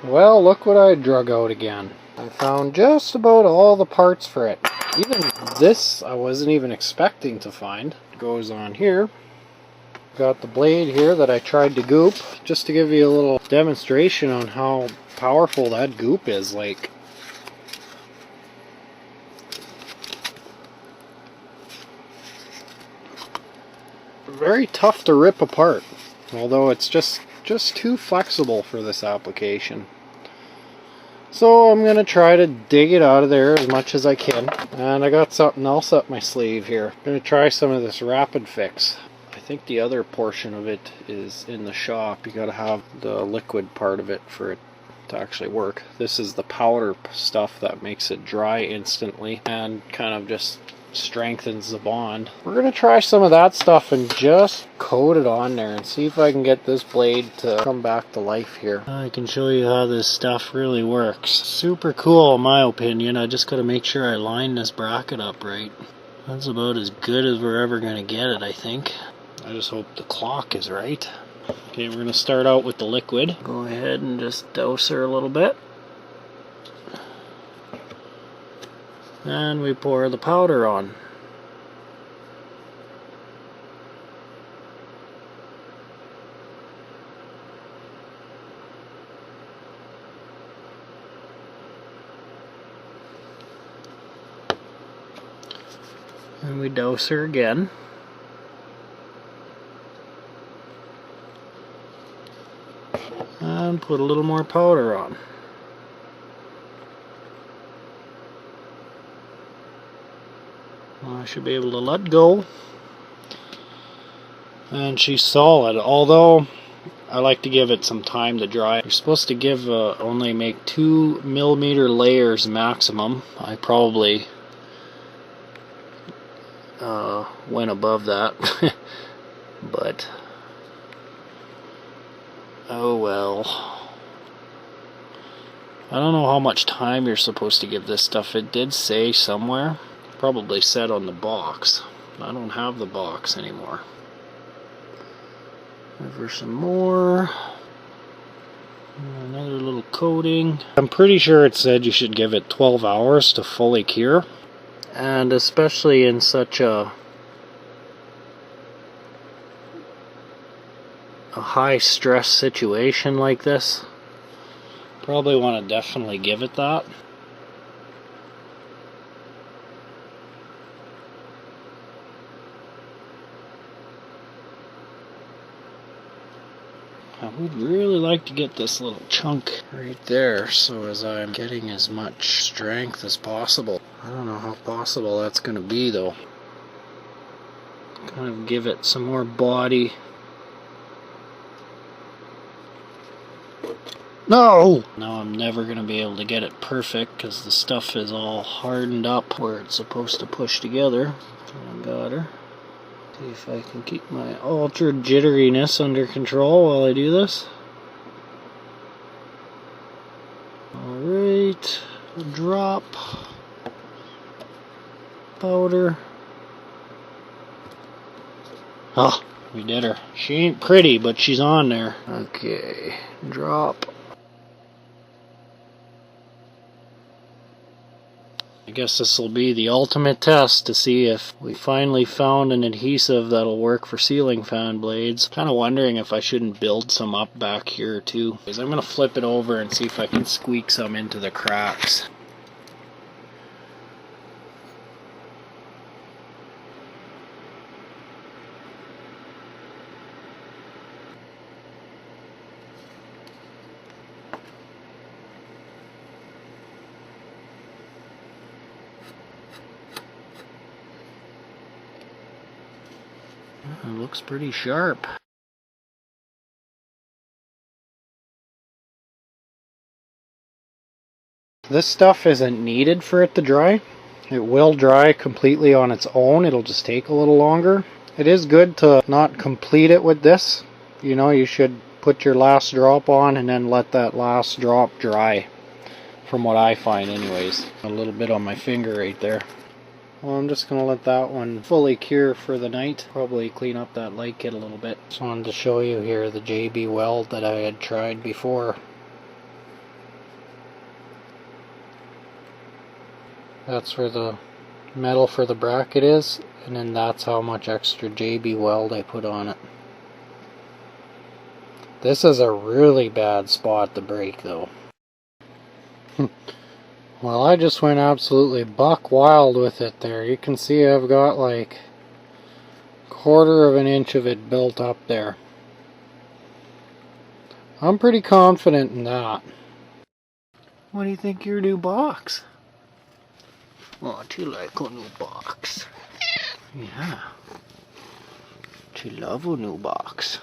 Well, look what I drug out again. I found just about all the parts for it. Even this I wasn't even expecting to find. It goes on here. Got the blade here that I tried to goop, just to give you a little demonstration on how powerful that goop is. Like, very tough to rip apart, although it's just too flexible for this application. So I'm gonna try to dig it out of there as much as I can, and I got something else up my sleeve here. I'm gonna try some of this Rapidfix. I think the other portion of it is in the shop. You gotta have the liquid part of it for it to actually work. This is the powder stuff that makes it dry instantly and kind of just strengthens the bond. We're gonna try some of that stuff and just coat it on there and see if I can get this blade to come back to life here. I can show you how this stuff really works. Super cool in my opinion. I just gotta make sure I line this bracket up right. That's about as good as we're ever gonna get it, I think. I just hope the clock is right. Okay, we're gonna start out with the liquid. Go ahead and just douse her a little bit. And we pour the powder on. And we douse her again. And put a little more powder on. I should be able to let go. And she's solid, although I like to give it some time to dry. You're supposed to give only make 2mm layers maximum. I probably went above that. But oh well. I don't know how much time you're supposed to give this stuff. It did say somewhere. Probably said on the box. I don't have the box anymore. Over some more. Another little coating. I'm pretty sure it said you should give it 12 hours to fully cure. And especially in such a high stress situation like this, probably want to definitely give it that. I would really like to get this little chunk right there, so as I'm getting as much strength as possible. I don't know how possible that's going to be though. Kind of give it some more body. No! Now I'm never going to be able to get it perfect because the stuff is all hardened up where it's supposed to push together. I got her. See if I can keep my ultra jitteriness under control while I do this. Alright, drop powder. Oh, we did her. She ain't pretty, but she's on there. Okay, drop. I guess this will be the ultimate test to see if we finally found an adhesive that'll work for ceiling fan blades. Kind of wondering if I shouldn't build some up back here too. I'm going to flip it over and see if I can squeak some into the cracks. It looks pretty sharp. This stuff isn't needed for it to dry. It will dry completely on its own. It'll just take a little longer. It is good to not complete it with this. You know, you should put your last drop on and then let that last drop dry. From what I find anyways. A little bit on my finger right there. Well, I'm just going to let that one fully cure for the night. Probably clean up that light kit a little bit. Just wanted to show you here the JB weld that I had tried before. That's where the metal for the bracket is, and then that's how much extra JB weld I put on it. This is a really bad spot to break though. Well, I just went absolutely buck wild with it there. You can see I've got like 1/4 of an inch of it built up there. I'm pretty confident in that. What do you think of your new box? Oh, do you like a new box? Yeah. Do you love a new box?